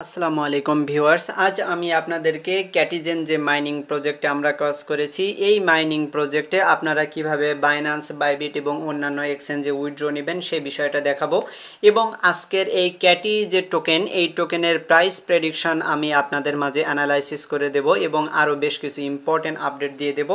আসসালামু আলাইকুম ভিউয়ার্স, আজ আমি আপনাদেরকে ক্যাটিজেন যে মাইনিং প্রজেক্টে আমরা কাজ করেছি এই মাইনিং প্রজেক্টে আপনারা কিভাবে বাইন্যান্স, বাইবিট এবং অন্যান্য এক্সচেঞ্জে উইথড্র নেবেন সেই বিষয়টা দেখাবো। এবং আজকের এই ক্যাটি যে টোকেন, এই টোকেনের প্রাইস প্রেডিকশন আমি আপনাদের মাঝে অ্যানালাইসিস করে দেব এবং আরও বেশ কিছু ইম্পর্টেন্ট আপডেট দিয়ে দেব।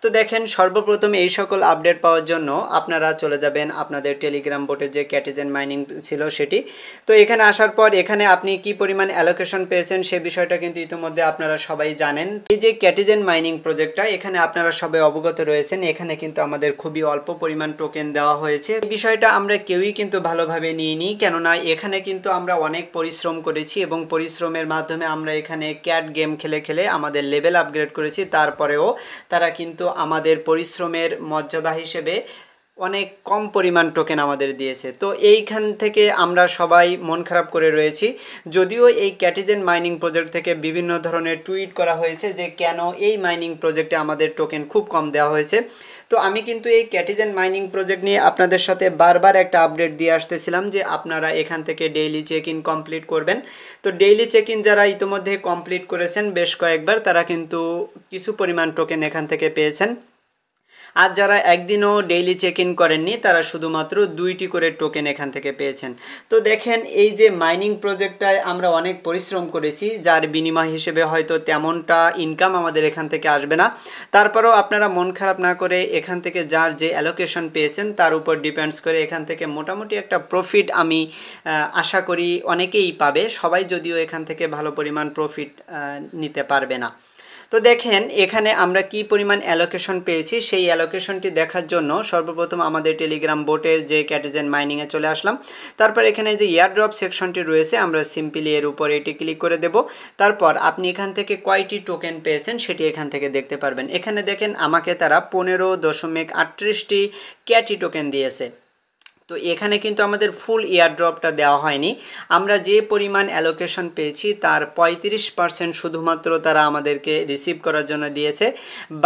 তো দেখেন, সর্বপ্রথম এই সকল আপডেট পাওয়ার জন্য আপনারা চলে যাবেন আপনাদের টেলিগ্রাম বোটে যে ক্যাটিজেন মাইনিং ছিল সেটি। তো এখানে আসার পর এখানে আপনি কি পরিমাণ অ্যালোকেশন পেয়েছেন সে বিষয়টা কিন্তু ইতিমধ্যে আপনারা সবাই জানেন। এই যে ক্যাটিজেন মাইনিং প্রজেক্টটা, এখানে আপনারা সবাই অবগত রয়েছেন, এখানে কিন্তু আমাদের খুবই অল্প পরিমাণ টোকেন দেওয়া হয়েছে। এই বিষয়টা আমরা কেউই কিন্তু ভালোভাবে নিইনি, কেননা এখানে কিন্তু আমরা অনেক পরিশ্রম করেছি এবং পরিশ্রমের মাধ্যমে আমরা এখানে ক্যাট গেম খেলে খেলে আমাদের লেভেল আপগ্রেড করেছি। তারপরেও তারা কিন্তু আমাদের পরিশ্রমের মর্যাদা হিসেবে অনেক কম পরিমাণ টোকেন আমাদের দিয়েছে। তো এইখান থেকে আমরা সবাই মন খারাপ করে রয়েছি। যদিও এই ক্যাটিজেন মাইনিং প্রজেক্ট থেকে বিভিন্ন ধরনের টুইট করা হয়েছে যে কেন এই মাইনিং প্রজেক্টে আমাদের টোকেন খুব কম দেওয়া হয়েছে। তো আমি কিন্তু এই ক্যাটিজেন মাইনিং প্রজেক্ট নিয়ে আপনাদের সাথে বারবার একটা আপডেট দিয়ে আসতেছিলাম যে আপনারা এখান থেকে ডেইলি চেক ইন কমপ্লিট করবেন। তো ডেইলি চেক ইন যারা ইতিমধ্যে কমপ্লিট করেছেন বেশ কয়েকবার, তারা কিন্তু কিছু পরিমাণ টোকেন এখান থেকে পেয়েছেন। আর যারা একদিনও ডেইলি চেক ইন করেননি তারা শুধুমাত্র 2টি করে টোকেন এখান থেকে পেয়েছেন। তো দেখেন, এই যে মাইনিং প্রজেক্টটায় আমরা অনেক পরিশ্রম করেছি, যার বিনিময় হিসেবে হয়তো তেমনটা ইনকাম আমাদের এখান থেকে আসবে না। তারপরেও আপনারা মন খারাপ না করে এখান থেকে যার যে অ্যালোকেশন পেয়েছেন তার উপর ডিপেন্ডস করে এখান থেকে মোটামুটি একটা প্রফিট আমি আশা করি অনেকেই পাবে। সবাই যদিও এখান থেকে ভালো পরিমাণ প্রফিট নিতে পারবে না। তো দেখেন, এখানে আমরা কি পরিমাণ অ্যালোকেশন পেয়েছি সেই অ্যালোকেশনটি দেখার জন্য সর্বপ্রথম আমাদের টেলিগ্রাম বোটের যে ক্যাটিজেন মাইনিংয়ে চলে আসলাম। তারপর এখানে যে এয়ারড্রপ সেকশনটি রয়েছে আমরা সিম্পলি এর উপর এটি ক্লিক করে দেব। তারপর আপনি এখান থেকে কয়টি টোকেন পেয়েছেন সেটি এখান থেকে দেখতে পারবেন। এখানে দেখেন, আমাকে তারা 15.38টি ক্যাটি টোকেন দিয়েছে। তো এখানে কিন্তু আমাদের ফুল এয়ারড্রপটা দেওয়া হয়নি। আমরা যে পরিমাণ অ্যালোকেশন পেয়েছি তার 35% শুধুমাত্র তারা আমাদেরকে রিসিভ করার জন্য দিয়েছে,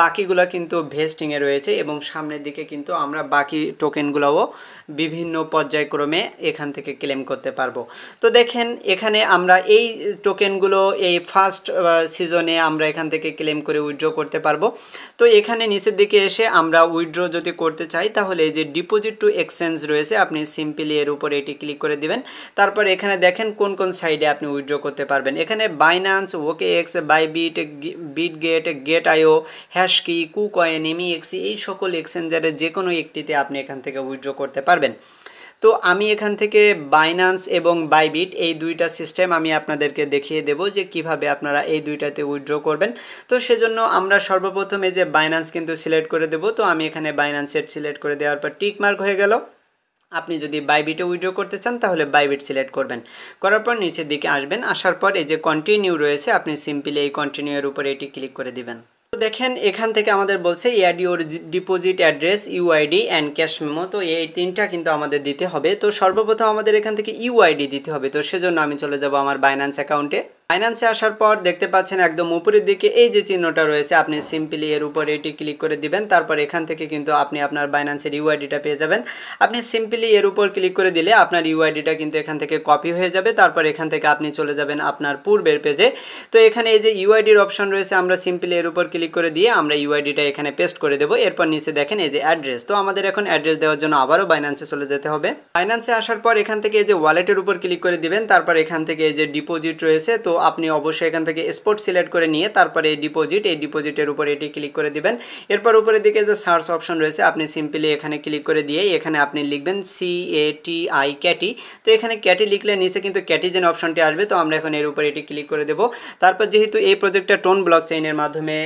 বাকিগুলো কিন্তু ভেস্টিংয়ে রয়েছে এবং সামনের দিকে কিন্তু আমরা বাকি টোকেনগুলোও বিভিন্ন পর্যায়ক্রমে এখান থেকে ক্লেম করতে পারবো। তো দেখেন, এখানে আমরা এই টোকেনগুলো এই ফার্স্ট সিজনে আমরা এখান থেকে ক্লেম করে উইথড্র করতে পারবো। তো এখানে নিচের দিকে এসে আমরা উইথড্র যদি করতে চাই তাহলে এই যে ডিপোজিট টু এক্সচেঞ্জ রয়েছে, আপনি সিম্পলি এর উপরে এটি ক্লিক করে দিবেন। তারপর এখানে দেখেন কোন কোন সাইডে আপনি উইথড্র করতে পারবেন। এখানে Binance, OKX, Bybit, Bitget, Gate.io, HashKey, KuCoin, MEXC এই সকল এক্সচেঞ্জারের যে কোনো একটিতে আপনি এখান থেকে উইথড্র করতে পারবেন। তো আমি এখান থেকে বাইন্যান্স এবং বাইবিট এই দুইটা সিস্টেম আমি আপনাদেরকে দেখিয়ে দেব যে কিভাবে আপনারা এই দুইটাতে উইথড্র করবেন। তো সেজন্য আমরা সর্বপ্রথম এই যে বাইন্যান্স কিন্তু সিলেক্ট করে দেব। তো আমি এখানে বাইন্যান্সের সিলেক্ট করে দেওয়ার পর টিক মার্ক হয়ে গেল। আপনি যদি বাইবিটে উইথড্র করতে চান তাহলে বাইবিট সিলেক্ট করবেন, করার পর নিচের দিকে আসবেন। আসার পর এই যে কন্টিনিউ রয়েছে, আপনি সিম্পলি এই কন্টিনিউ এর উপরে এটি ক্লিক করে দিবেন। তো দেখেন, এখান থেকে আমাদের বলছে add your deposit address, UID and cash memo. তো এই তিনটা কিন্তু আমাদের দিতে হবে। তো সর্বপ্রথম আমাদের এখান থেকে ইউআইডি দিতে হবে। তো সেজন্য আমি চলে যাব আমার বাইন্যান্স অ্যাকাউন্টে। বাইন্যান্সে আসার পর দেখতে পাচ্ছেন একদম উপরের দিকে এই যে চিহ্নটা রয়েছে, আপনি সিম্পলি এর উপর এটি ক্লিক করে দিবেন। তারপর এখান থেকে কিন্তু আপনি আপনার বাইন্যান্সের ইউআইডিটা পেয়ে যাবেন। আপনি সিম্পলি এর উপর ক্লিক করে দিলে আপনার ইউআইডিটা কিন্তু এখান থেকে কপি হয়ে যাবে। তারপর এখান থেকে আপনি চলে যাবেন আপনার পূর্বের পেজে। তো এখানে এই যে ইউআইডির অপশন রয়েছে, আমরা সিম্পলি এর উপর ক্লিক করে দিয়ে আমরা ইউআইডিটা এখানে পেস্ট করে দেবো। এরপর নিচে দেখেন এই যে অ্যাড্রেস। তো আমাদের এখন অ্যাড্রেস দেওয়ার জন্য আবারও বাইন্যান্সে চলে যেতে হবে। বাইন্যান্সে আসার পর এখান থেকে এই যে ওয়ালেটের উপর ক্লিক করে দিবেন। তারপর এখান থেকে এই যে ডিপোজিট রয়েছে, তো আপনি অবশ্যই এখান থেকে স্পট সিলেক্ট করে নিয়ে তারপরে এই ডিপোজিটের উপর এটি ক্লিক করে দিবেন। এরপর উপরের দিকে যে সার্চ অপশন রয়েছে, আপনি সিম্পলি এখানে ক্লিক করে দিয়ে এখানে আপনি লিখবেন CATI ক্যাটি। তো এখানে ক্যাটি লিখলে নিচে কিন্তু ক্যাটিজেন অপশনটি আসবে। তো আমরা এখন এর উপর এটি ক্লিক করে দেব। তারপর যেহেতু এই প্রজেক্টটা টোন ব্লক চেইনের মাধ্যমে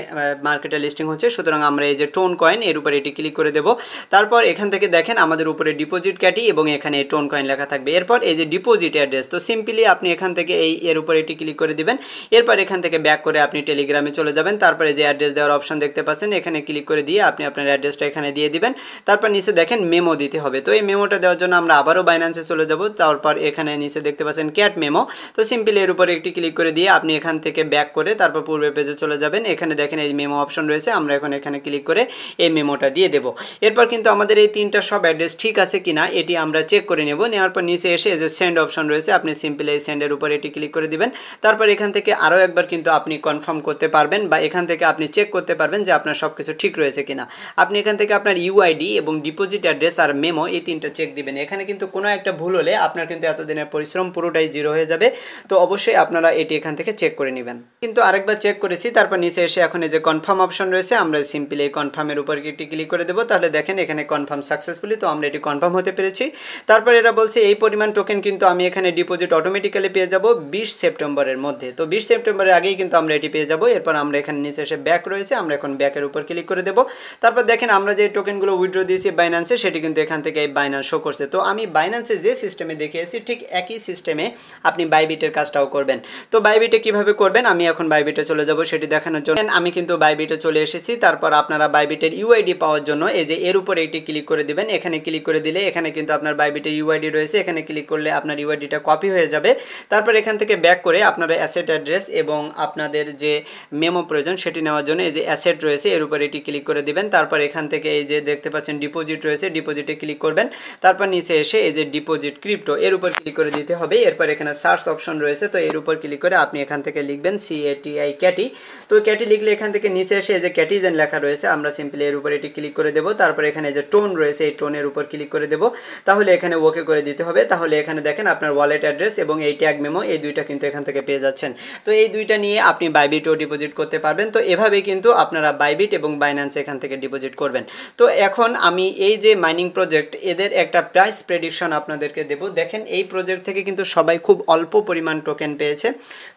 মার্কেটে লিস্টিং হচ্ছে, সুতরাং আমরা এই যে টোন কয়েন এর উপর এটি ক্লিক করে দেব। তারপর এখান থেকে দেখেন আমাদের উপরে ডিপোজিট ক্যাটি এবং এখানে টোন কয়েন লেখা থাকবে। এরপর এই যে ডিপোজিট অ্যাড্রেস, তো সিম্পলি আপনি এখান থেকে এর উপর এটি ক্লিক করে করে দিবেন। এরপর এখান থেকে ব্যাক করে আপনি টেলিগ্রামে চলে যাবেন। তারপরে যে অ্যাড্রেস দেওয়ার অপশন দেখতে পাচ্ছেন এখানে ক্লিক করে দিয়ে আপনি আপনার অ্যাড্রেসটা এখানে দিয়ে দিবেন। তারপর নিচে দেখেন মেমো দিতে হবে। তো এই মেমোটা দেওয়ার জন্য আমরা আবারও বাইন্যান্সে চলে যাব। তারপর এখানে নিচে দেখতে পাচ্ছেন ক্যাট মেমো। তো সিম্পলি এর উপরে একটি ক্লিক করে দিয়ে আপনি এখান থেকে ব্যাক করে তারপর পূর্বের পেজে চলে যাবেন। এখানে দেখেন এই মেমো অপশন রয়েছে, আমরা এখন এখানে ক্লিক করে এই মেমোটা দিয়ে দেব। এরপর কিন্তু আমাদের এই তিনটা সব অ্যাড্রেস ঠিক আছে কিনা এটি আমরা চেক করে নেব। নেওয়ার পর নিচে এসে যে সেন্ড অপশন রয়েছে আপনি সিম্পলি এই সেন্ডের উপর এটি ক্লিক করে দিবেন। তারপর এখান থেকে আরও একবার কিন্তু আপনি কনফার্ম করতে পারবেন বা এখান থেকে আপনি চেক করতে পারবেন যে আপনার সব কিছু ঠিক রয়েছে কিনা। আপনি এখান থেকে আপনার ইউআইডি এবং ডিপোজিট অ্যাড্রেস আর মেমো এই তিনটা চেক দিবেন। এখানে কিন্তু কোনো একটা ভুল হলে আপনার কিন্তু এতদিনের পরিশ্রম পুরোটাই জিরো হয়ে যাবে। তো অবশ্যই আপনারা এটি এখান থেকে চেক করে নেবেন। কিন্তু আরেকবার চেক করেছি, তারপর নিচে এসে এখন এই যে কনফার্ম অপশন রয়েছে আমরা সিম্পলি এই কনফার্মের উপর একটি ক্লিক করে দেবো। তাহলে দেখেন এখানে কনফার্ম সাকসেসফুলি, তো আমরা এটি কনফার্ম হতে পেরেছি। তারপর এরা বলছে এই পরিমাণ টোকেন কিন্তু আমি এখানে ডিপোজিট অটোমেটিক্যালি পেয়ে যাব 20 সেপ্টেম্বরের মধ্যে। তো 20 সেপ্টেম্বরের আগেই কিন্তু আমরা এটি পেয়ে যাব। এরপর আমরা এখানে নিচে এসে ব্যাক রয়েছে, আমরা এখন ব্যাকের উপর ক্লিক করে দেবো। তারপর দেখেন আমরা যে টোকেনগুলো উইথড্র দিয়েছি বাইন্যান্সে সেটি কিন্তু এখান থেকে এই বাইন্যান্স শো করছে। তো আমি বাইন্যান্সে যে সিস্টেমে দেখিয়েছি ঠিক একই সিস্টেমে আপনি বাইবিটের কাজটাও করবেন। তো বাইবিটে কিভাবে করবেন আমি এখন বাইবিটে চলে যাব সেটি দেখানোর জন্য। আমি কিন্তু বাইবিটে চলে এসেছি। তারপর আপনারা বাইবিটের ইউআইডি পাওয়ার জন্য এই যে এর উপর এইটি ক্লিক করে দিবেন। এখানে ক্লিক করে দিলে এখানে কিন্তু আপনার বাইবিটের ইউআইডি রয়েছে, এখানে ক্লিক করলে আপনার ইউআইডিটা কপি হয়ে যাবে। তারপর এখান থেকে ব্যাক করে আপনারা অ্যাসেট অ্যাড্রেস এবং আপনাদের যে মেমো প্রয়োজন সেটি নেওয়ার জন্য এই যে অ্যাসেট রয়েছে এর উপর এটি ক্লিক করে দিবেন। তারপর এখান থেকে এই যে দেখতে পাচ্ছেন ডিপোজিট রয়েছে, ডিপোজিটে ক্লিক করবেন। তারপর নিচে এসে এই যে ডিপোজিট ক্রিপ্টো এর উপর ক্লিক করে দিতে হবে। এরপর এখানে সার্চ অপশন রয়েছে, তো এর উপর ক্লিক করে আপনি এখান থেকে লিখবেন CATI ক্যাটি। তো ক্যাটি লিখলে এখান থেকে নিচে এসে এই যে ক্যাটিজেন লেখা রয়েছে আমরা সিম্পলি এর উপর এটি ক্লিক করে দেবো। তারপর এখানে যে টোন রয়েছে এই টোনের উপর ক্লিক করে দেবো। তাহলে এখানে ওকে করে দিতে হবে। তাহলে এখানে দেখেন আপনার ওয়ালেট অ্যাড্রেস এবং এই ট্যাগ মেমো এই দুইটা কিন্তু এখান থেকে পেয়ে যাচ্ছেন। তো এই দুইটা নিয়ে আপনি বাইবিটও ডিপোজিট করতে পারবেন। তো এভাবে কিন্তু আপনারা বাইবিট এবং বাইন্যান্স এখান থেকে ডিপোজিট করবেন। তো এখন আমি এই যে মাইনিং প্রজেক্ট এদের একটা প্রাইস প্রেডিকশন আপনাদেরকে দেব। দেখেন এই প্রজেক্ট থেকে কিন্তু সবাই খুব অল্প পরিমাণ টোকেন পেয়েছে।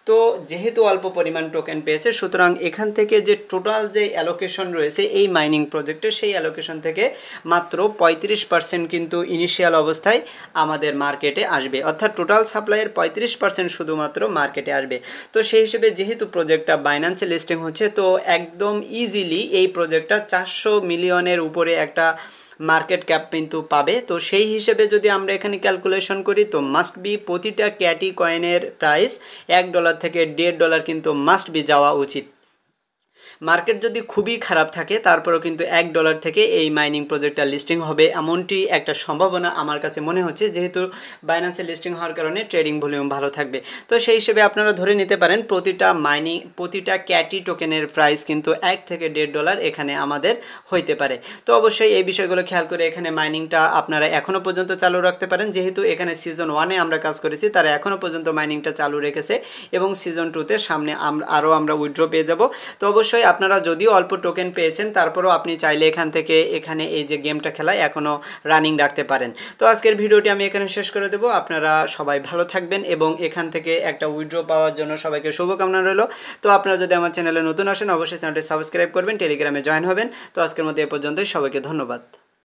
তো যেহেতু অল্প পরিমাণ টোকেন পেয়েছে সুতরাং এখান থেকে যে টোটাল যে অ্যালোকেশন রয়েছে এই মাইনিং প্রজেক্টে সেই অ্যালোকেশন থেকে মাত্র 35% কিন্তু ইনিশিয়াল অবস্থায় আমাদের মার্কেটে আসবে, অর্থাৎ টোটাল সাপ্লাইয়ের 35% শুধুমাত্র মার্কেটে আসবে। তো সেই হিসেবে যেহেতু প্রজেক্টটা বাইন্যান্সে লিস্টিং হচ্ছে তো একদম ইজিলি এই প্রজেক্টটা 400 মিলিয়নের উপরে একটা মার্কেট ক্যাপ কিন্তু পাবে। তো সেই হিসেবে যদি আমরা এখানে ক্যালকুলেশন করি তো মাস্ট বি প্রতিটা ক্যাটি কয়েনের প্রাইস $1 থেকে $1.5 কিন্তু মাস্ট বি যাওয়া উচিত। মার্কেট যদি খুবই খারাপ থাকে তারপরেও কিন্তু $1 থেকে এই মাইনিং প্রজেক্টটা লিস্টিং হবে এমনটি একটা সম্ভাবনা আমার কাছে মনে হচ্ছে, যেহেতু বাইন্যান্সে লিস্টিং হওয়ার কারণে ট্রেডিং ভলিউম ভালো থাকবে। তো সেই হিসেবে আপনারা ধরে নিতে পারেন প্রতিটা ক্যাটি টোকেনের প্রাইস কিন্তু $1 থেকে $1.5 এখানে আমাদের হইতে পারে। তো অবশ্যই এই বিষয়গুলো খেয়াল করে এখানে মাইনিংটা আপনারা এখনও পর্যন্ত চালু রাখতে পারেন। যেহেতু এখানে সিজন 1-এ আমরা কাজ করেছি তারা এখনও পর্যন্ত মাইনিংটা চালু রেখেছে এবং সিজন 2-তে সামনে আরও আমরা উইথড্র পেয়ে যাব। তো অবশ্যই আপনারা যদিও অল্প টোকেন পেয়েছেন তারপরেও আপনি চাইলে এখান থেকে এখানে এই যে গেমটা খেলায় এখনও রানিং রাখতে পারেন। তো আজকের ভিডিওটি আমি এখানে শেষ করে দেবো। আপনারা সবাই ভালো থাকবেন এবং এখান থেকে একটা উইথড্র পাওয়ার জন্য সবাইকে শুভকামনা রইল। তো আপনারা যদি আমার চ্যানেলে নতুন আসেন অবশ্যই চ্যানেলটি সাবস্ক্রাইব করবেন, টেলিগ্রামে জয়েন হবেন। তো আজকের মতো এ পর্যন্তই, সবাইকে ধন্যবাদ।